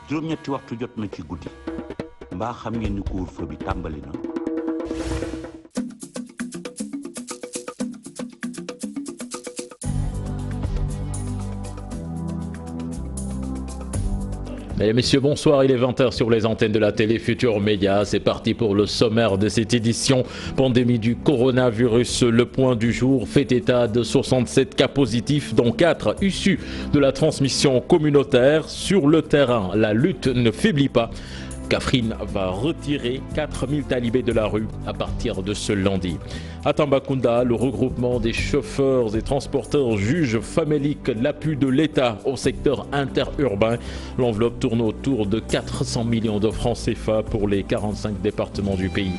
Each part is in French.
juróom-ñetti waxtu jot na ci guddi mbaa xam ngeen ni couvre-feu bi tàmbali na. Mesdames et messieurs, bonsoir, il est 20h sur les antennes de la télé Futur Média. C'est parti pour le sommaire de cette édition. Pandémie du coronavirus, le point du jour fait état de 67 cas positifs, dont 4 issus de la transmission communautaire. Sur le terrain, la lutte ne faiblit pas. Kaffrine va retirer 4000 talibés de la rue à partir de ce lundi. À Tambacounda, le regroupement des chauffeurs et transporteurs juge famélique l'appui de l'État au secteur interurbain. L'enveloppe tourne autour de 400 millions de francs CFA pour les 45 départements du pays.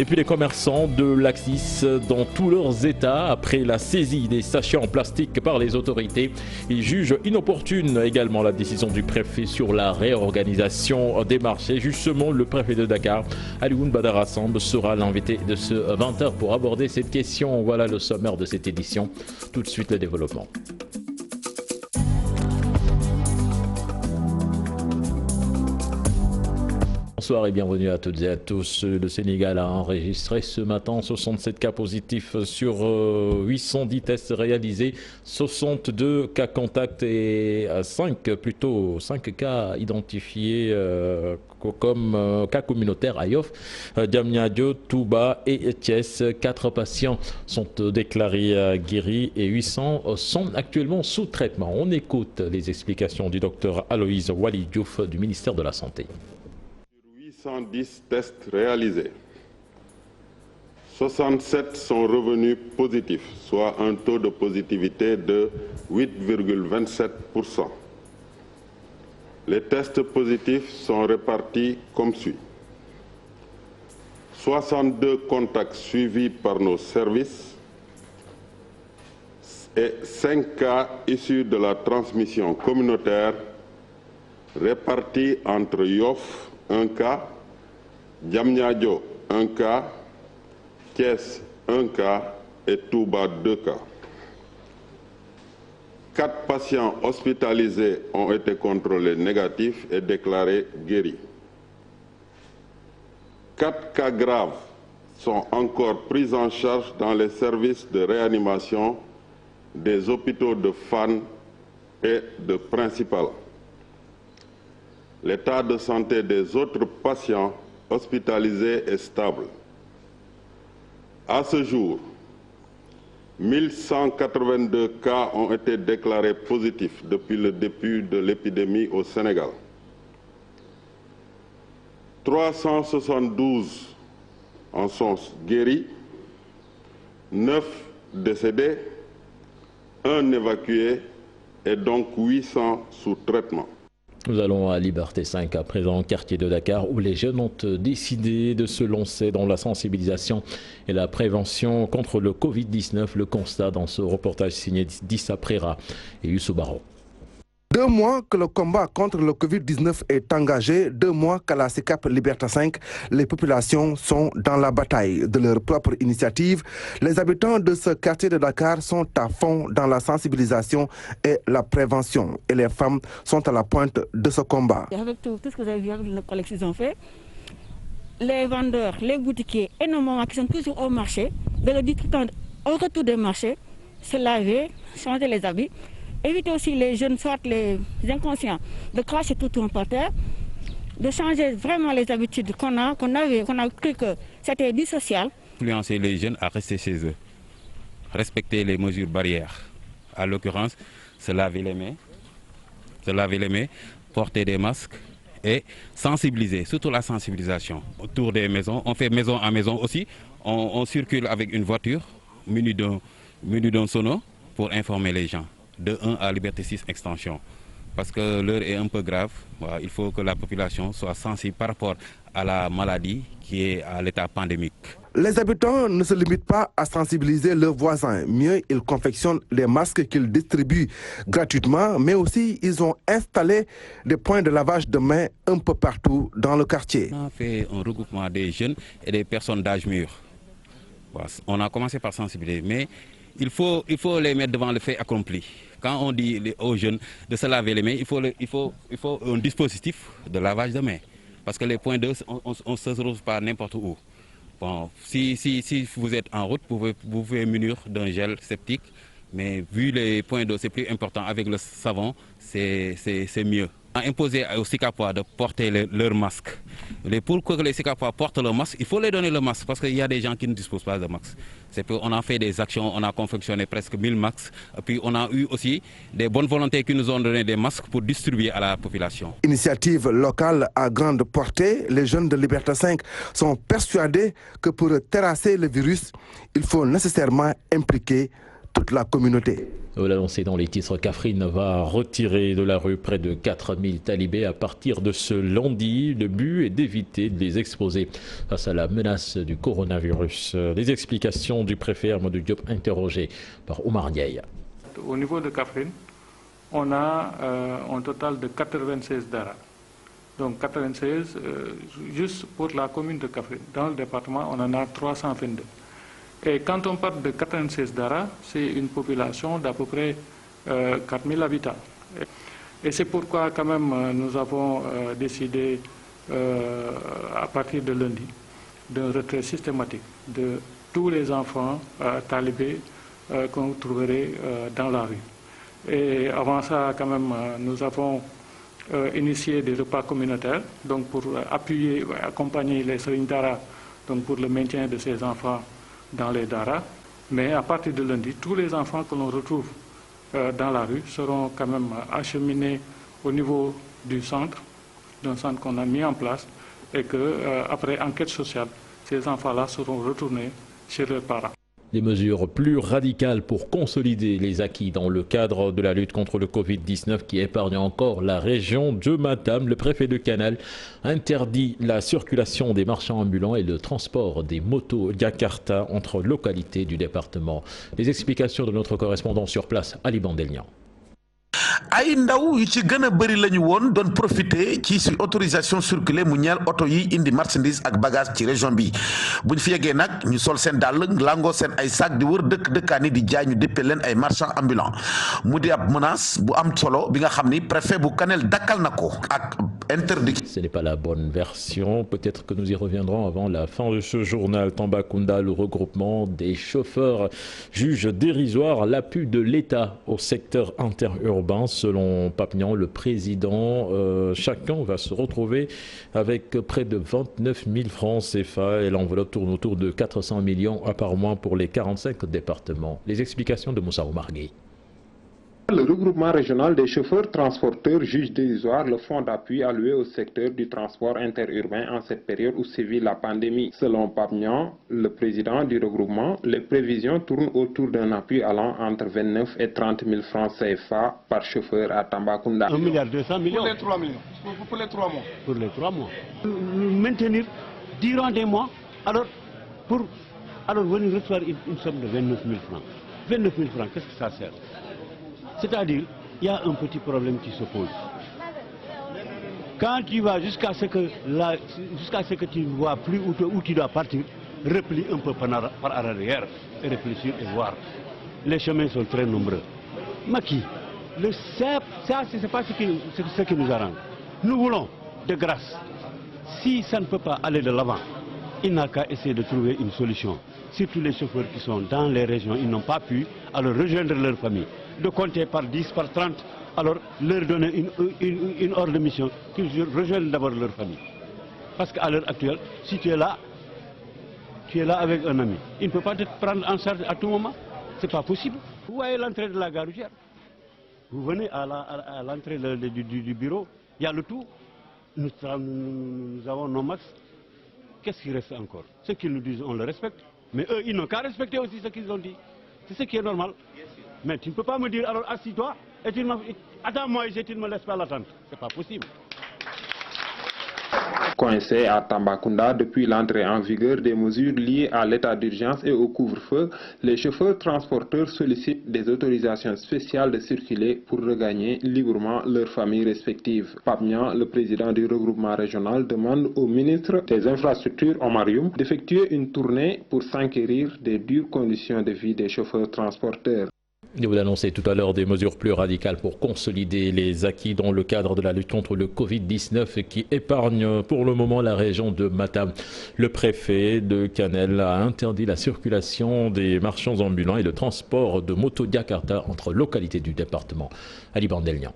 Et puis les commerçants de l'Axis dans tous leurs états, après la saisie des sachets en plastique par les autorités, ils jugent inopportune également la décision du préfet sur la réorganisation des marchés. Justement, le préfet de Dakar, Alioune Badara Samb, sera l'invité de ce 20h pour aborder cette question. Voilà le sommaire de cette édition. Tout de suite, le développement. Bonsoir et bienvenue à toutes et à tous. Le Sénégal a enregistré ce matin 67 cas positifs sur 810 tests réalisés, 62 cas contacts et 5 cas identifiés comme cas communautaires à Yoff, Diamniadio, Touba et Thiès. 4 patients sont déclarés guéris et 800 sont actuellement sous traitement. On écoute les explications du docteur Aloïse Wali Diouf du ministère de la Santé. 810 tests réalisés, 67 sont revenus positifs, soit un taux de positivité de 8,27%. Les tests positifs sont répartis comme suit. 62 contacts suivis par nos services et 5 cas issus de la transmission communautaire répartis entre Yoff, 1 cas, Diamniadio, 1 cas, Thiès, 1 cas et Touba, 2 cas. 4 patients hospitalisés ont été contrôlés négatifs et déclarés guéris. 4 cas graves sont encore pris en charge dans les services de réanimation des hôpitaux de Fann et de Principal. L'état de santé des autres patients hospitalisés est stable. À ce jour, 1182 cas ont été déclarés positifs depuis le début de l'épidémie au Sénégal. 372 en sont guéris, 9 décédés, 1 évacué et donc 800 sous traitement. Nous allons à Liberté 5 à présent, quartier de Dakar, où les jeunes ont décidé de se lancer dans la sensibilisation et la prévention contre le Covid-19. Le constat dans ce reportage signé d'Issa Prera et Youssou Baro. 2 mois que le combat contre le Covid-19 est engagé, 2 mois qu'à la SICAP Liberté 5, les populations sont dans la bataille de leur propre initiative. Les habitants de ce quartier de Dakar sont à fond dans la sensibilisation et la prévention. Et les femmes sont à la pointe de ce combat. Avec tout ce que vous avez vu avec le collectif qu'ils ont fait, les vendeurs, les boutiquiers et nos mamans qui sont toujours au marché, de le dire tout le temps, au retour des marchés, se laver, changer les habits. Éviter aussi les jeunes, soit les inconscients, de cracher tout par terre, de changer vraiment les habitudes qu'on a cru que c'était du social. Influencer les jeunes à rester chez eux, respecter les mesures barrières. À l'occurrence, se laver les mains, porter des masques et sensibiliser, surtout la sensibilisation. Autour des maisons, on fait maison à maison aussi, on circule avec une voiture munie d'un sono pour informer les gens. De 1 à Liberté 6 extension. Parce que l'heure est un peu grave, il faut que la population soit sensible par rapport à la maladie qui est à l'état pandémique. Les habitants ne se limitent pas à sensibiliser leurs voisins. Mieux, ils confectionnent les masques qu'ils distribuent gratuitement, mais aussi ils ont installé des points de lavage de mains un peu partout dans le quartier. On a fait un regroupement des jeunes et des personnes d'âge mûr. On a commencé par sensibiliser, mais il faut les mettre devant le fait accompli. Quand on dit aux jeunes de se laver les mains, il faut un dispositif de lavage de mains. Parce que les points d'eau, on ne se retrouve pas n'importe où. Bon, si vous êtes en route, vous pouvez munir d'un gel septique. Mais vu les points d'eau, c'est plus important. Avec le savon, c'est mieux. Imposer aux Sikapois de porter leur masque. Pour que les Sikapois portent leur masque, il faut les donner le masque parce qu'il y a des gens qui ne disposent pas de masque. On a fait des actions, on a confectionné presque 1000 masques. Et puis on a eu aussi des bonnes volontés qui nous ont donné des masques pour distribuer à la population. Initiative locale à grande portée, les jeunes de Liberté 5 sont persuadés que pour terrasser le virus, il faut nécessairement impliquer toute la communauté. On l'a annoncé dans les titres, Kaffrine va retirer de la rue près de 4000 talibés à partir de ce lundi. Le but est d'éviter de les exposer face à la menace du coronavirus. Les explications du préfet Amadou Diop interrogé par Oumar Ndiaye. Au niveau de Kaffrine, on a un total de 96 daras. Donc 96, juste pour la commune de Kaffrine. Dans le département, on en a 322. Et quand on parle de 96 daras, c'est une population d'à peu près 4000 habitants. Et c'est pourquoi quand même nous avons décidé à partir de lundi d'un retrait systématique de tous les enfants talibés qu'on trouverait dans la rue. Et avant ça, quand même, nous avons initié des repas communautaires donc pour appuyer, accompagner les Serigne Dara donc pour le maintien de ces enfants dans les daras, mais à partir de lundi, tous les enfants que l'on retrouve dans la rue seront quand même acheminés au niveau du centre, d'un centre qu'on a mis en place, et que après enquête sociale, ces enfants-là seront retournés chez leurs parents. Des mesures plus radicales pour consolider les acquis dans le cadre de la lutte contre le Covid-19 qui épargne encore la région de Matam. Le préfet de Canal interdit la circulation des marchands ambulants et le transport des motos Jakarta entre localités du département. Les explications de notre correspondant sur place, Ali Bandelnian. ay ndaw yu ci gën a bëri lañu woon doon profiter ci si autorisation circuler mu ñeel oto yi indi marchandise ak bagage ci région bi buñ fi yeggee nag ñu sol seen dàll langoo seen ay sac di wër dëkkaani di jaay ñu déppee leen ay marchands ambulants mu di ab menace bu am solo bi nga xam ni préfet bu Kanel dakkal na ko ak interdit. Ce n'est pas la bonne version, peut-être que nous y reviendrons avant la fin de ce journal. Tambacounda, le regroupement des chauffeurs juge dérisoire l'appui de l'État au secteur interurbain. Selon Papignan, le président, chacun va se retrouver avec près de 29 000 francs CFA et l'enveloppe tourne autour de 400 millions par mois pour les 45 départements. Les explications de Moussa Oumargué. Le regroupement régional des chauffeurs transporteurs juge dérisoire le fonds d'appui alloué au secteur du transport interurbain en cette période où sévit la pandémie. Selon Papignan, le président du regroupement, les prévisions tournent autour d'un appui allant entre 29 et 30 000 francs CFA par chauffeur à Tambacounda. 1,2 milliard Pour les 3 millions. Pour les 3 mois. Pour les 3 mois. Maintenir durant des mois, alors venir recevoir une somme de 29 000 francs. 29 000 francs, qu'est-ce que ça sert? C'est-à-dire, il y a un petit problème qui se pose. Quand tu vas jusqu'à ce que tu ne vois plus où tu dois partir, replie un peu par arrière et réfléchir et voir. Les chemins sont très nombreux. Maki, ça, ce n'est pas ce qui nous arrange. Nous voulons, de grâce, si ça ne peut pas aller de l'avant, il n'a qu'à essayer de trouver une solution. Surtout les chauffeurs qui sont dans les régions, ils n'ont pas pu alors rejoindre leur famille. De compter par 10, par 30, alors leur donner une ordre de mission qu'ils rejoignent d'abord leur famille. Parce qu'à l'heure actuelle, si tu es là avec un ami. Il ne peut pas te prendre en charge à tout moment. Ce n'est pas possible. Vous voyez l'entrée de la gare routière. Vous venez à l'entrée du bureau, il y a le tout. Nous avons nos masques. Qu'est-ce qui reste encore? Ce qu'ils nous disent, on le respecte. Mais eux, ils n'ont qu'à respecter aussi ce qu'ils ont dit. C'est ce qui est normal. Mais tu ne peux pas me dire, alors assis-toi, et attends-moi et tu ne me laisses pas l'attendre. C'est pas possible. Coincé à Tambacounda depuis l'entrée en vigueur des mesures liées à l'état d'urgence et au couvre-feu, les chauffeurs transporteurs sollicitent des autorisations spéciales de circuler pour regagner librement leurs familles respectives. Papignan, le président du regroupement régional, demande au ministre des Infrastructures, Oumar Youm, d'effectuer une tournée pour s'enquérir des dures conditions de vie des chauffeurs transporteurs. Vous l'annoncez tout à l'heure, des mesures plus radicales pour consolider les acquis dans le cadre de la lutte contre le Covid-19 qui épargne pour le moment la région de Matam. Le préfet de Kanel a interdit la circulation des marchands ambulants et le transport de motos Jakarta entre localités du département. Ali Bandelian.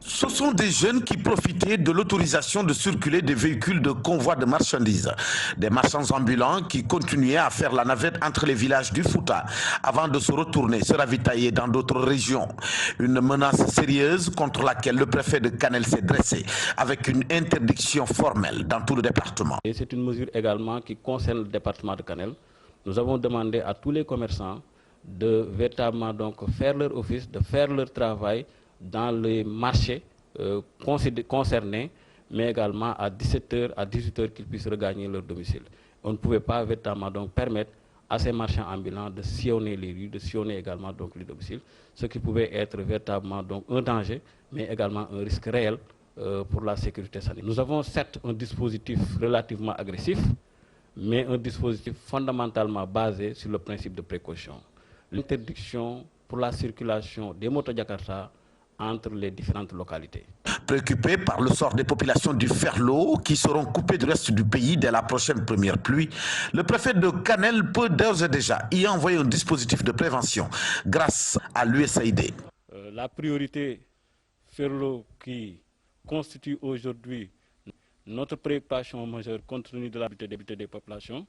Ce sont des jeunes qui profitaient de l'autorisation de circuler des véhicules de convoi de marchandises. Des marchands ambulants qui continuaient à faire la navette entre les villages du Fouta avant de se retourner, se ravitailler dans d'autres régions. Une menace sérieuse contre laquelle le préfet de Kanel s'est dressé avec une interdiction formelle dans tout le département. Et c'est une mesure également qui concerne le département de Kanel. Nous avons demandé à tous les commerçants de véritablement donc faire leur office, de faire leur travail dans les marchés concernés, mais également à 17h, à 18h qu'ils puissent regagner leur domicile. On ne pouvait pas véritablement donc permettre à ces marchands ambulants de sillonner les rues, de sillonner également donc les domiciles, ce qui pouvait être véritablement donc un danger, mais également un risque réel pour la sécurité sanitaire. Nous avons certes un dispositif relativement agressif, mais un dispositif fondamentalement basé sur le principe de précaution. L'interdiction pour la circulation des motos Jakarta entre les différentes localités. Préoccupé par le sort des populations du Ferlo qui seront coupées du reste du pays dès la prochaine première pluie, le préfet de Kanel peut d'ores et déjà y envoyer un dispositif de prévention grâce à l'USAID. La priorité Ferlo qui constitue aujourd'hui notre préoccupation majeure compte tenu de l'habitude des populations,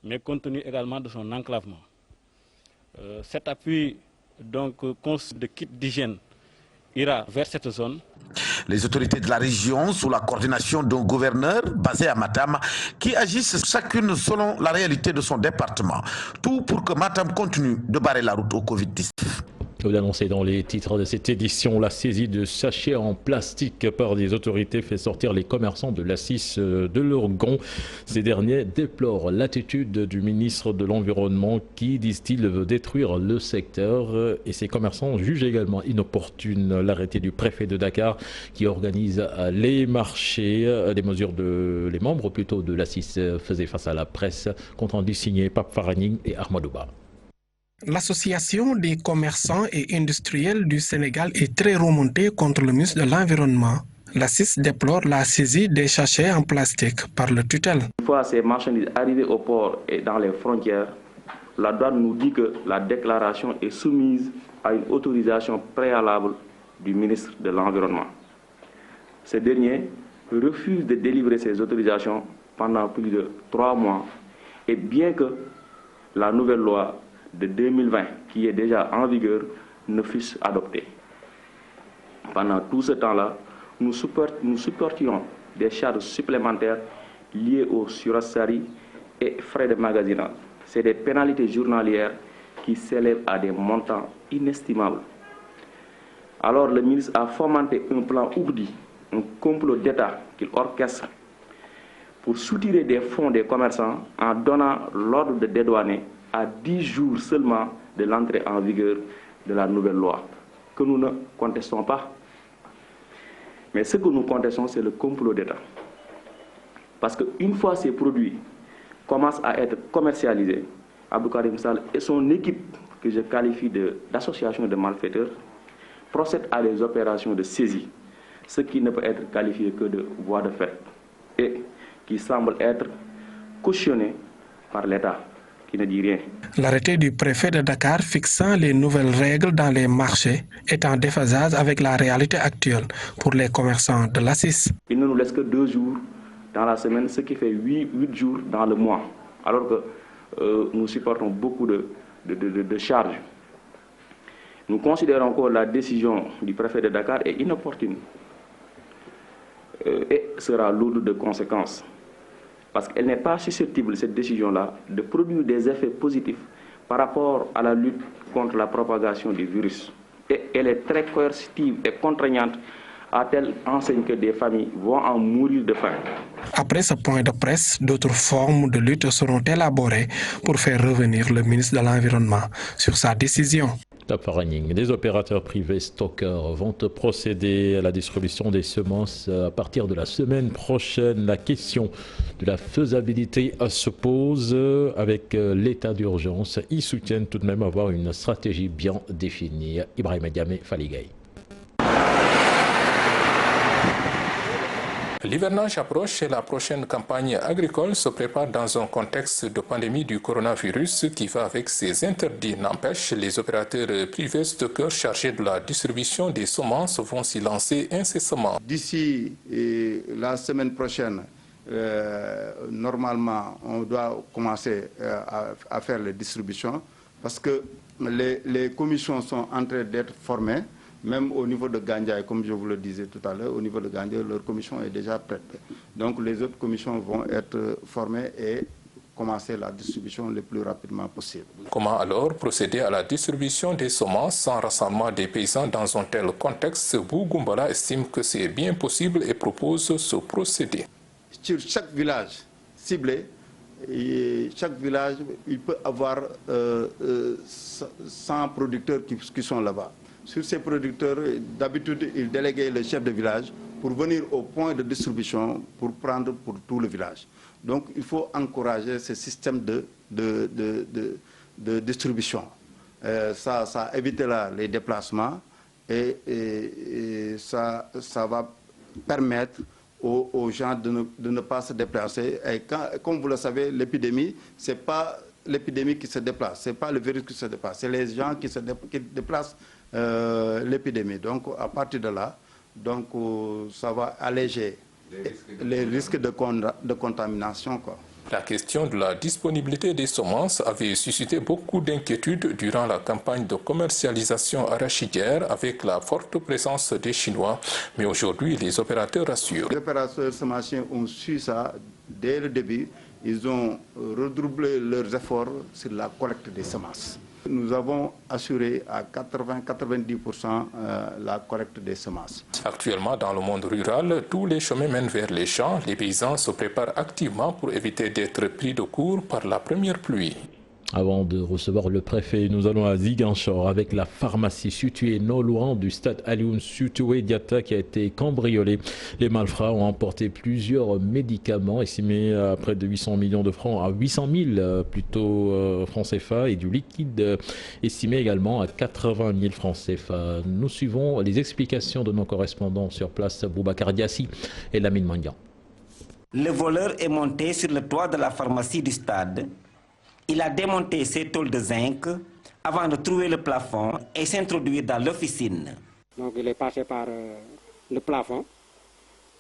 mais compte tenu également de son enclavement. Cet appui donc de kits d'hygiène ira vers cette zone. Les autorités de la région, sous la coordination d'un gouverneur basé à Matam, qui agissent chacune selon la réalité de son département. Tout pour que Matam continue de barrer la route au Covid-19. Vous l'annoncez dans les titres de cette édition, la saisie de sachets en plastique par des autorités fait sortir les commerçants de l'Assis de leur gond. Ces derniers déplorent l'attitude du ministre de l'Environnement qui, disent-ils, veut détruire le secteur. Et ces commerçants jugent également inopportune l'arrêté du préfet de Dakar qui organise les marchés. Les membres plutôt de l'Assis faisaient face à la presse. Compte rendu signé Pape Faraning et Ahmadouba. L'Association des commerçants et industriels du Sénégal est très remontée contre le ministre de l'Environnement. L'Assis déplore la saisie des sachets en plastique par le tutelle. Une fois ces marchandises arrivées au port et dans les frontières, la douane nous dit que la déclaration est soumise à une autorisation préalable du ministre de l'Environnement. Ce dernier refuse de délivrer ces autorisations pendant plus de 3 mois et bien que la nouvelle loi de 2020, qui est déjà en vigueur, ne fût adoptée. Pendant tout ce temps-là, nous supportions des charges supplémentaires liées aux surassaries et frais de magasinage. C'est des pénalités journalières qui s'élèvent à des montants inestimables. Alors le ministre a fomenté un plan ourdi, un complot d'État qu'il orchestre pour soutirer des fonds des commerçants en donnant l'ordre de dédouaner à 10 jours seulement de l'entrée en vigueur de la nouvelle loi, que nous ne contestons pas. Mais ce que nous contestons, c'est le complot d'État. Parce qu'une fois ces produits commencent à être commercialisés, Abdou Karim Sall et son équipe, que je qualifie d'association de malfaiteurs, procèdent à des opérations de saisie, ce qui ne peut être qualifié que de voie de fait, et qui semble être cautionné par l'État. Qui ne dit rien. L'arrêté du préfet de Dakar fixant les nouvelles règles dans les marchés est en déphasage avec la réalité actuelle pour les commerçants de l'Assis. Il ne nous laisse que 2 jours dans la semaine, ce qui fait 8 jours dans le mois, alors que nous supportons beaucoup de charges. Nous considérons que la décision du préfet de Dakar est inopportune et sera lourde de conséquences. Parce qu'elle n'est pas susceptible, cette décision-là, de produire des effets positifs par rapport à la lutte contre la propagation du virus. Et elle est très coercitive et contraignante à telle enseigne que des familles vont en mourir de faim. Après ce point de presse, d'autres formes de lutte seront élaborées pour faire revenir le ministre de l'Environnement sur sa décision. Top Farming. Les opérateurs privés stockeurs vont procéder à la distribution des semences à partir de la semaine prochaine. La question de la faisabilité se pose avec l'état d'urgence. Ils soutiennent tout de même avoir une stratégie bien définie. Ibrahim Diamé, Faligay. L'hivernage approche et la prochaine campagne agricole se prépare dans un contexte de pandémie du coronavirus qui va avec ses interdits. N'empêche, les opérateurs privés stockeurs chargés de la distribution des semences vont s'y lancer incessamment. D'ici la semaine prochaine, normalement, on doit commencer à faire les distributions parce que les commissions sont en train d'être formées. Même au niveau de Gandia, comme je vous le disais tout à l'heure, au niveau de Gandia, leur commission est déjà prête. Donc les autres commissions vont être formées et commencer la distribution le plus rapidement possible. Comment alors procéder à la distribution des semences sans rassemblement des paysans dans un tel contexte? Bougumbala estime que c'est bien possible et propose ce procédé. Sur chaque village ciblé, chaque village, il peut avoir 100 producteurs qui sont là-bas. Sur ces producteurs, d'habitude, ils déléguaient le chef de village pour venir au point de distribution pour prendre pour tout le village. Donc, il faut encourager ce système de distribution. Ça évitera les déplacements et ça va permettre aux gens de ne pas se déplacer. Et comme vous le savez, l'épidémie, ce n'est pas l'épidémie qui se déplace, ce n'est pas le virus qui se déplace, c'est les gens qui déplacent l'épidémie. Donc, à partir de là, donc, ça va alléger les risques de contamination, quoi. La question de la disponibilité des semences avait suscité beaucoup d'inquiétudes durant la campagne de commercialisation arachidière avec la forte présence des Chinois. Mais aujourd'hui, les opérateurs rassurent. Les opérateurs semenciers ont su ça dès le début. Ils ont redoublé leurs efforts sur la collecte des semences. Nous avons assuré à 80-90% la collecte des semences. Actuellement, dans le monde rural, tous les chemins mènent vers les champs. Les paysans se préparent activement pour éviter d'être pris de court par la première pluie. Avant de recevoir le préfet, nous allons à Ziguinchor avec la pharmacie située non loin du stade Alioune Sitoé Diatta qui a été cambriolée. Les malfrats ont emporté plusieurs médicaments estimés à près de 800 millions de francs, à 800 000 plutôt francs CFA et du liquide estimé également à 80 000 francs CFA. Nous suivons les explications de nos correspondants sur place, Boubacar Diassi et Lamine Mandian. Le voleur est monté sur le toit de la pharmacie du stade. Il a démonté ses tôles de zinc avant de trouver le plafond et s'introduire dans l'officine. Donc il est passé par le plafond,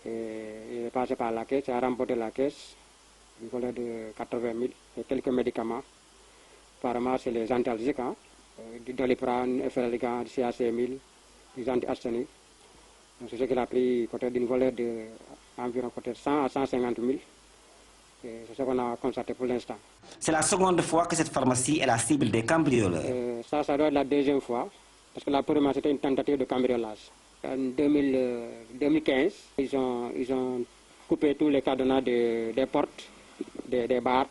et il est passé par la caisse, il a remporté la caisse, une valeur de 80 000 et quelques médicaments. Apparemment c'est les antalgiques, du Doliprane, Efferalgan, CAC 1000, des anti-asthéniques. C'est ce qu'il a pris d'une valeur d'environ 100 à 150 000. C'est ce qu'on a constaté pour l'instant. C'est la seconde fois que cette pharmacie est la cible des cambrioleurs. Ça doit être la deuxième fois, parce que la première c'était une tentative de cambriolage. En 2015, ils ont coupé tous les cadenas des portes, des bars.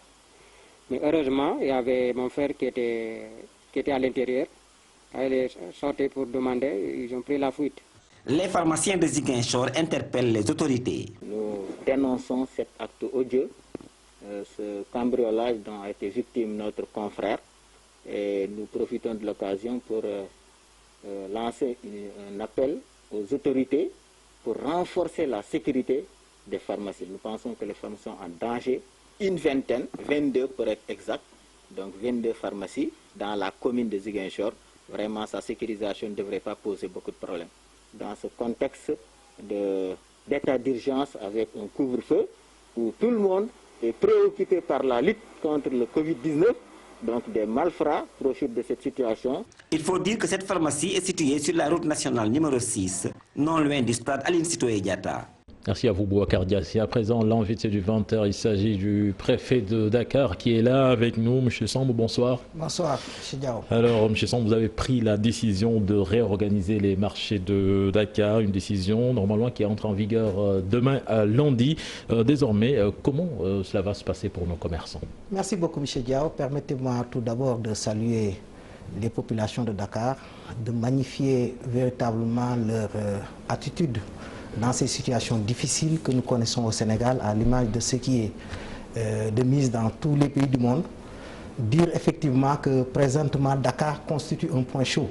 Mais heureusement, il y avait mon frère qui était à l'intérieur. Il est sorti pour demander, ils ont pris la fuite. Les pharmaciens de Ziguinchor interpellent les autorités. Nous dénonçons cet acte odieux, ce cambriolage dont a été victime notre confrère, et nous profitons de l'occasion pour lancer un appel aux autorités pour renforcer la sécurité des pharmacies. Nous pensons que les pharmacies sont en danger. Une vingtaine, 22 pour être exact, donc 22 pharmacies dans la commune de Ziguinchor. Vraiment, sa sécurisation ne devrait pas poser beaucoup de problèmes. Dans ce contexte d'état d'urgence avec un couvre-feu où tout le monde est préoccupé par la lutte contre le Covid-19, donc des malfrats profitent de cette situation. Il faut dire que cette pharmacie est située sur la route nationale numéro 6, non loin du stade Aline Sitoé Diatta. Merci à vous, Boubacar Diassi. À présent, l'invité du 20h, il s'agit du préfet de Dakar qui est là avec nous. M. Samb, bonsoir. Bonsoir, M. Diao. Alors, M. Samb, vous avez pris la décision de réorganiser les marchés de Dakar, une décision normalement qui entre en vigueur demain à lundi. Désormais, comment cela va se passer pour nos commerçants? Merci beaucoup, M. Diao. Permettez-moi tout d'abord de saluer les populations de Dakar, de magnifier véritablement leur attitude dans ces situations difficiles que nous connaissons au Sénégal, à l'image de ce qui est de mise dans tous les pays du monde, dire effectivement que présentement Dakar constitue un point chaud.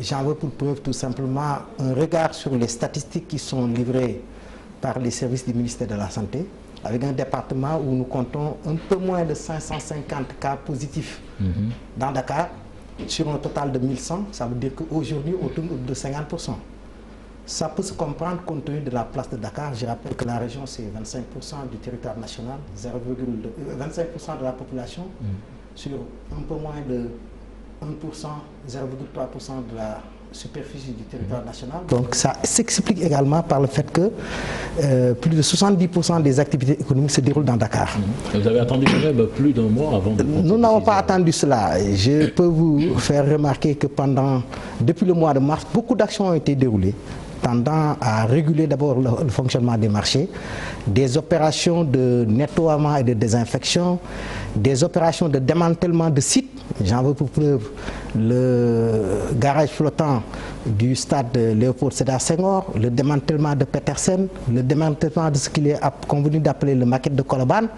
J'en veux pour preuve tout simplement un regard sur les statistiques qui sont livrées par les services du ministère de la Santé, avec un département où nous comptons un peu moins de 550 cas positifs dans Dakar, sur un total de 1100, ça veut dire qu'aujourd'hui, autour de 50%. Ça peut se comprendre compte tenu de la place de Dakar. Je rappelle que la région, c'est 25% du territoire national, 25% de la population, sur un peu moins de 1%, 0,3% de la superficie du territoire national. Donc ça s'explique également par le fait que plus de 70% des activités économiques se déroulent dans Dakar. Vous avez attendu quand même plus d'un mois avant de... Nous n'avons pas attendu cela. Je peux vous faire remarquer que depuis le mois de mars, beaucoup d'actions ont été déroulées, tendant à réguler d'abord le fonctionnement des marchés, des opérations de nettoiement et de désinfection, des opérations de démantèlement de sites. J'en veux pour preuve le garage flottant du stade Léopold Sédar Senghor, le démantèlement de Petersen, le démantèlement de ce qu'il est convenu d'appeler le maquette de Colobane,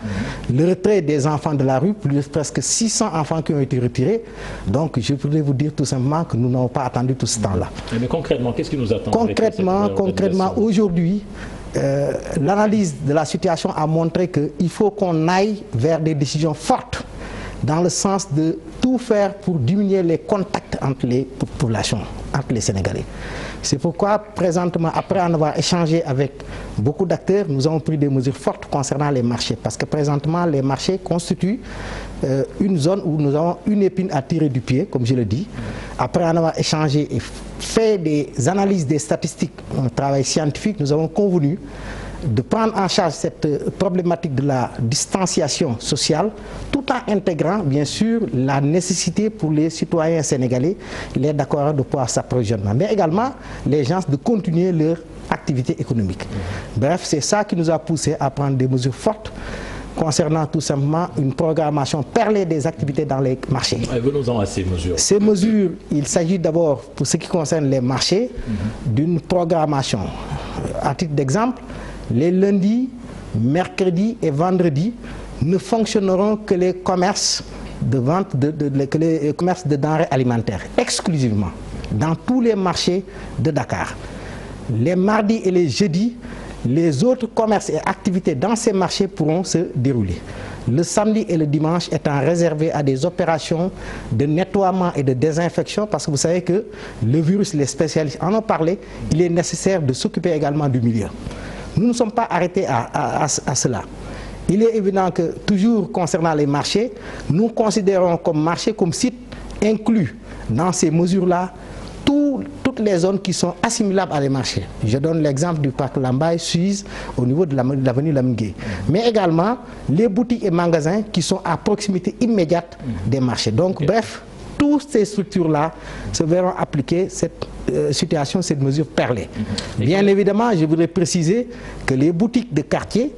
le retrait des enfants de la rue, presque 600 enfants qui ont été retirés. Donc je voudrais vous dire tout simplement que nous n'avons pas attendu tout ce temps-là. Mais concrètement, qu'est-ce qui nous attend? Concrètement, aujourd'hui, l'analyse de la situation a montré qu'il faut qu'on aille vers des décisions fortes dans le sens de tout faire pour diminuer les contacts entre les populations, entre les Sénégalais. C'est pourquoi, présentement, après en avoir échangé avec beaucoup d'acteurs, nous avons pris des mesures fortes concernant les marchés. Parce que présentement, les marchés constituent une zone où nous avons une épine à tirer du pied, comme je le dis. Après en avoir échangé et fait des analyses des statistiques, un travail scientifique, nous avons convenu de prendre en charge cette problématique de la distanciation sociale, tout en intégrant bien sûr la nécessité pour les citoyens sénégalais, les d'accord de pouvoir s'approvisionner, mais également les gens de continuer leur activité économique. Bref, c'est ça qui nous a poussé à prendre des mesures fortes concernant tout simplement une programmation perlée des activités dans les marchés. Venons-en à ces mesures. Ces mesures, il s'agit d'abord, pour ce qui concerne les marchés, d'une programmation. À titre d'exemple, les lundis, mercredis et vendredis ne fonctionneront que les commerces de vente les commerces de denrées alimentaires, exclusivement, dans tous les marchés de Dakar. Les mardis et les jeudis, les autres commerces et activités dans ces marchés pourront se dérouler. Le samedi et le dimanche étant réservés à des opérations de nettoiement et de désinfection, parce que vous savez que le virus, les spécialistes en ont parlé, il est nécessaire de s'occuper également du milieu. Nous ne sommes pas arrêtés à cela. Il est évident que, toujours concernant les marchés, nous considérons comme marché, comme site inclus dans ces mesures-là, toutes les zones qui sont assimilables à des marchés. Je donne l'exemple du parc Lambaye, Suisse, au niveau de l'avenue Lamgué. Mais également les boutiques et magasins qui sont à proximité immédiate des marchés. Donc, bref, toutes ces structures-là se verront appliquer cette situation, cette mesure perlée. Bien évidemment, je voudrais préciser que les boutiques de quartier,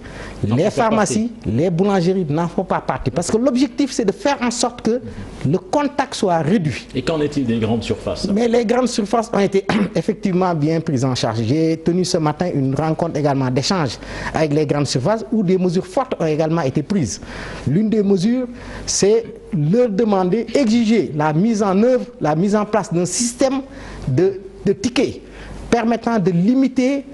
les pharmacies, les boulangeries n'en font pas partie. Parce que l'objectif, c'est de faire en sorte que le contact soit réduit. Et qu'en est-il des grandes surfaces? Mais les grandes surfaces ont été effectivement bien prises en charge. J'ai tenu ce matin une rencontre également d'échange avec les grandes surfaces où des mesures fortes ont également été prises. L'une des mesures, c'est leur demander, exiger la mise en œuvre, la mise en place d'un système de tickets permettant de limiter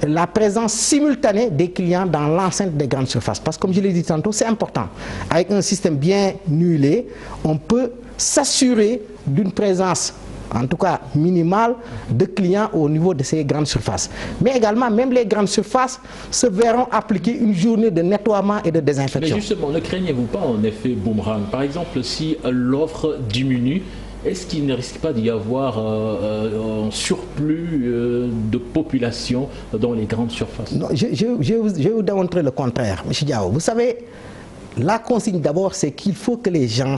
la présence simultanée des clients dans l'enceinte des grandes surfaces. Parce que comme je l'ai dit tantôt, c'est important. Avec un système bien huilé, on peut s'assurer d'une présence, en tout cas minimale, de clients au niveau de ces grandes surfaces. Mais également, même les grandes surfaces se verront appliquer une journée de nettoiement et de désinfection. Mais justement, ne craignez-vous pas un effet boomerang? Par exemple, si l'offre diminue, est-ce qu'il ne risque pas d'y avoir un surplus de population dans les grandes surfaces? Non, je vais vous démontrer le contraire, M. Diao. Vous savez, la consigne d'abord, c'est qu'il faut que les gens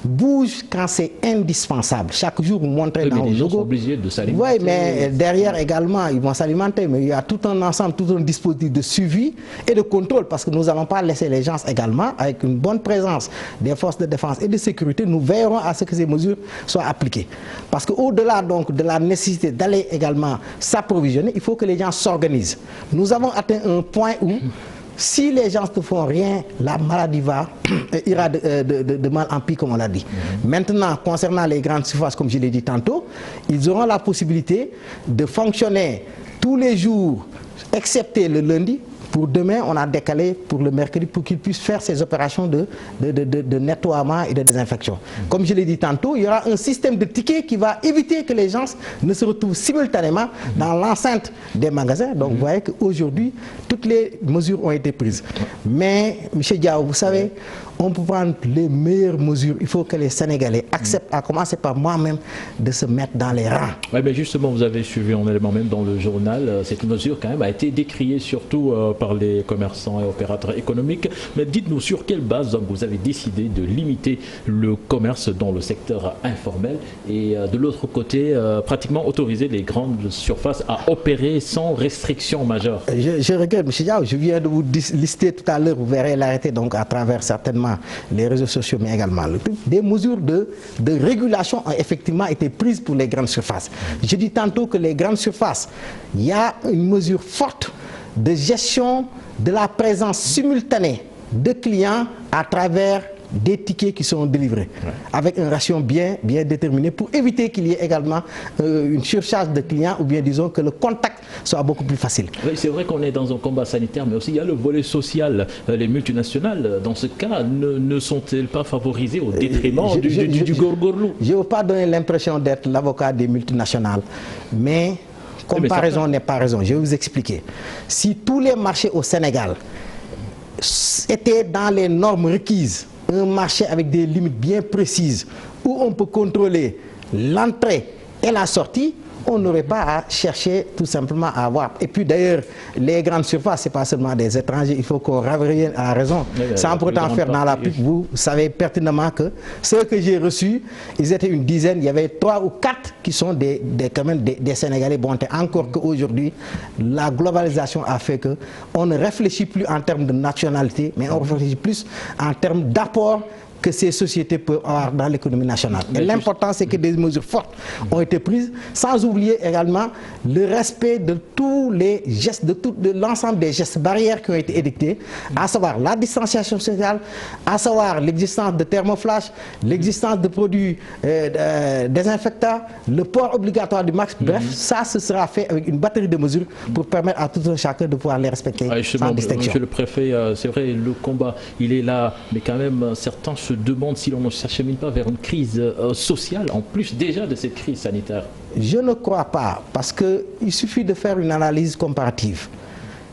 bougent quand c'est indispensable. Chaque jour, vous montrez dans les gens logo. sont obligés de s'alimenter. Oui, mais derrière également, ils vont s'alimenter. Mais il y a tout un ensemble, tout un dispositif de suivi et de contrôle, parce que nous n'allons pas laisser les gens également, avec une bonne présence des forces de défense et de sécurité, nous veillerons à ce que ces mesures soient appliquées. Parce qu'au-delà donc de la nécessité d'aller également s'approvisionner, il faut que les gens s'organisent. Nous avons atteint un point où si les gens ne font rien, la maladie ira de mal en pis, comme on l'a dit. Maintenant, concernant les grandes surfaces, comme je l'ai dit tantôt, ils auront la possibilité de fonctionner tous les jours, excepté le lundi. Pour demain, on a décalé pour le mercredi pour qu'ils puissent faire ces opérations de nettoiement et de désinfection. Comme je l'ai dit tantôt, il y aura un système de tickets qui va éviter que les gens ne se retrouvent simultanément dans l'enceinte des magasins. Donc vous voyez qu'aujourd'hui, toutes les mesures ont été prises. Mais, M. Diao, vous savez, on peut prendre les meilleures mesures. Il faut que les Sénégalais acceptent, à commencer par moi-même, de se mettre dans les rangs. Oui, mais justement, vous avez suivi en élément même dans le journal, cette mesure quand même a été décriée surtout par les commerçants et opérateurs économiques. Mais dites-nous, sur quelle base donc, vous avez décidé de limiter le commerce dans le secteur informel et de l'autre côté, pratiquement autoriser les grandes surfaces à opérer sans restriction majeure? Je regrette, M. Diao, je viens de vous lister tout à l'heure, vous verrez l'arrêté donc à travers certainement les réseaux sociaux, mais également des mesures de régulation ont effectivement été prises pour les grandes surfaces. Je dis tantôt que les grandes surfaces, il y a une mesure forte de gestion de la présence simultanée de clients à travers des tickets qui sont délivrés, avec un ratio bien déterminé pour éviter qu'il y ait également une surcharge de clients ou bien disons que le contact soit beaucoup plus facile. Oui, c'est vrai qu'on est dans un combat sanitaire, mais aussi il y a le volet social. Les multinationales, dans ce cas, ne sont-elles pas favorisées au détriment du gorgorlou? Je ne veux pas donner l'impression d'être l'avocat des multinationales, mais comparaison n'est pas raison. Je vais vous expliquer. Si tous les marchés au Sénégal étaient dans les normes requises, un marché avec des limites bien précises, où on peut contrôler l'entrée et la sortie, on n'aurait pas à chercher tout simplement à avoir. Et puis d'ailleurs, les grandes surfaces, ce n'est pas seulement des étrangers, il faut qu'on revienne à la raison. Sans pourtant faire dans la pub, vous savez pertinemment que ceux que j'ai reçus, ils étaient une dizaine, il y avait 3 ou 4 qui sont quand même des Sénégalais bontés. Encore qu'aujourd'hui, la globalisation a fait qu'on ne réfléchit plus en termes de nationalité, mais on réfléchit plus en termes d'apport que ces sociétés peuvent avoir dans l'économie nationale. Et l'important, c'est que des mesures fortes ont été prises, sans oublier également le respect de tous les gestes, de l'ensemble des gestes barrières qui ont été édictés, à savoir la distanciation sociale, à savoir l'existence de thermoflash, l'existence de produits désinfectants, le port obligatoire du masque. Bref, ça, ce sera fait avec une batterie de mesures pour permettre à tout un chacun de pouvoir les respecter sans distinction. Monsieur le préfet, c'est vrai, le combat, il est là, mais quand même, certains se demande si l'on ne s'achemine pas vers une crise sociale, en plus déjà de cette crise sanitaire. Je ne crois pas, parce qu'il suffit de faire une analyse comparative.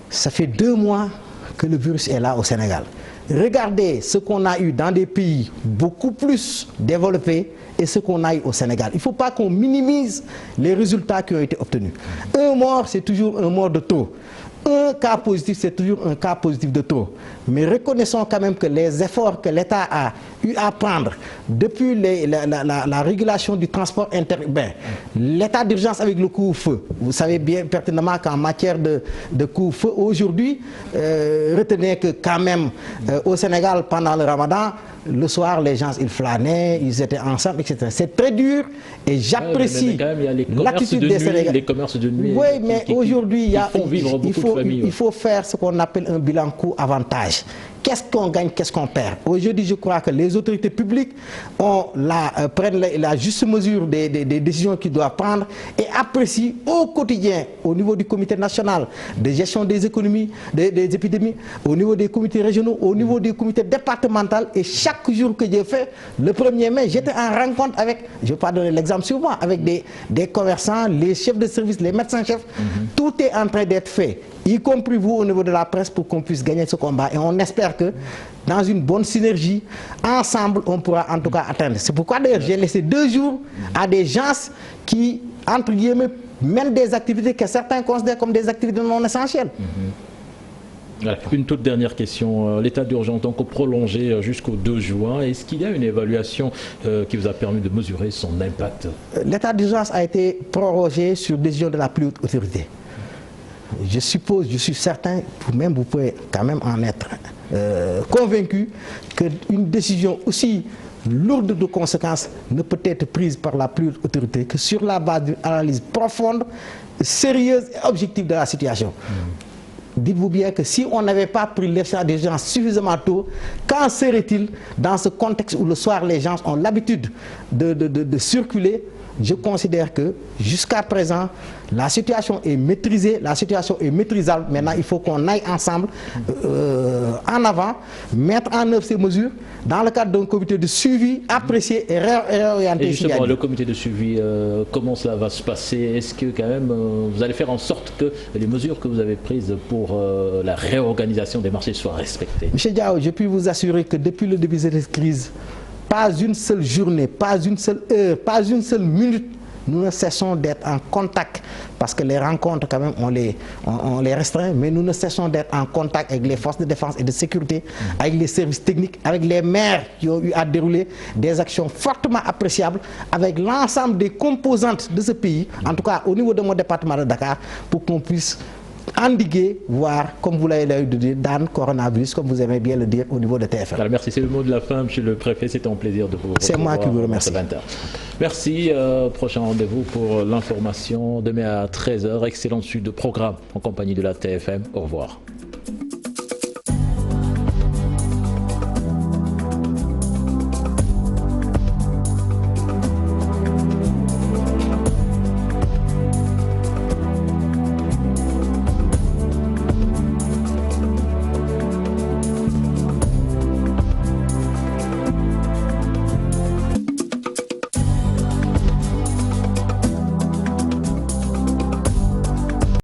Ça fait 2 mois que le virus est là au Sénégal. Regardez ce qu'on a eu dans des pays beaucoup plus développés et ce qu'on a eu au Sénégal. Il ne faut pas qu'on minimise les résultats qui ont été obtenus. Un mort, c'est toujours un mort de trop. Un cas positif, c'est toujours un cas positif de trop. Mais reconnaissons quand même que les efforts que l'État a eu à prendre depuis la régulation du transport interurbain, l'état d'urgence avec le couvre-feu, vous savez bien pertinemment qu'en matière de couvre-feu, aujourd'hui, retenez que quand même au Sénégal, pendant le Ramadan, le soir, les gens, ils flânaient, ils étaient ensemble, etc. C'est très dur et j'apprécie l'attitude des Sénégalais. Les commerces de nuit. Oui, mais aujourd'hui, il faut faire ce qu'on appelle un bilan coût-avantage. Qu'est-ce qu'on gagne, qu'est-ce qu'on perd? Aujourd'hui, je crois que les autorités publiques prennent la juste mesure des décisions qu'ils doivent prendre et apprécient au quotidien, au niveau du comité national de gestion des économies, des épidémies, au niveau des comités régionaux, au niveau des comités départementaux. Et chaque jour que j'ai fait, le 1er mai, j'étais en rencontre avec, je ne vais pas donner l'exemple sur moi, avec des commerçants, les chefs de service, les médecins-chefs. Tout est en train d'être fait, y compris vous au niveau de la presse, pour qu'on puisse gagner ce combat. Et on espère que dans une bonne synergie, ensemble, on pourra en tout cas atteindre. C'est pourquoi d'ailleurs j'ai laissé 2 jours à des gens qui, entre guillemets, mènent des activités que certains considèrent comme des activités non essentielles. Une toute dernière question. L'état d'urgence donc prolongé jusqu'au 2 juin. Est-ce qu'il y a une évaluation qui vous a permis de mesurer son impact? L'état d'urgence a été prorogé sur décision de la plus haute autorité. Je suppose, je suis certain, vous-même vous pouvez quand même en être convaincu qu'une décision aussi lourde de conséquences ne peut être prise par la plus haute autorité que sur la base d'une analyse profonde, sérieuse et objective de la situation. Dites-vous bien que si on n'avait pas pris l'état d'urgence suffisamment tôt, qu'en serait-il dans ce contexte où le soir les gens ont l'habitude de circuler? Je considère que jusqu'à présent, la situation est maîtrisée, la situation est maîtrisable. Maintenant, il faut qu'on aille ensemble en avant, mettre en œuvre ces mesures dans le cadre d'un comité de suivi, apprécier et réorienter. Et justement, le comité de suivi, comment cela va se passer? Est-ce que quand même vous allez faire en sorte que les mesures que vous avez prises pour la réorganisation des marchés soient respectées? Monsieur Diao, je puis vous assurer que depuis le début de cette crise, pas une seule journée, pas une seule heure, pas une seule minute, nous ne cessons d'être en contact, parce que les rencontres quand même, on les restreint, mais nous ne cessons d'être en contact avec les forces de défense et de sécurité, avec les services techniques, avec les maires qui ont eu à dérouler des actions fortement appréciables, avec l'ensemble des composantes de ce pays, en tout cas au niveau de mon département de Dakar, pour qu'on puisse endiguer, voire, comme vous l'avez dit, dans le coronavirus, comme vous aimez bien le dire au niveau de TFM. Alors, merci, c'est le mot de la fin, monsieur le préfet. C'était un plaisir de vous retrouver. C'est moi qui vous remercie. Merci. Prochain rendez-vous pour l'information demain à 13h. Excellente suite de programme en compagnie de la TFM. Au revoir.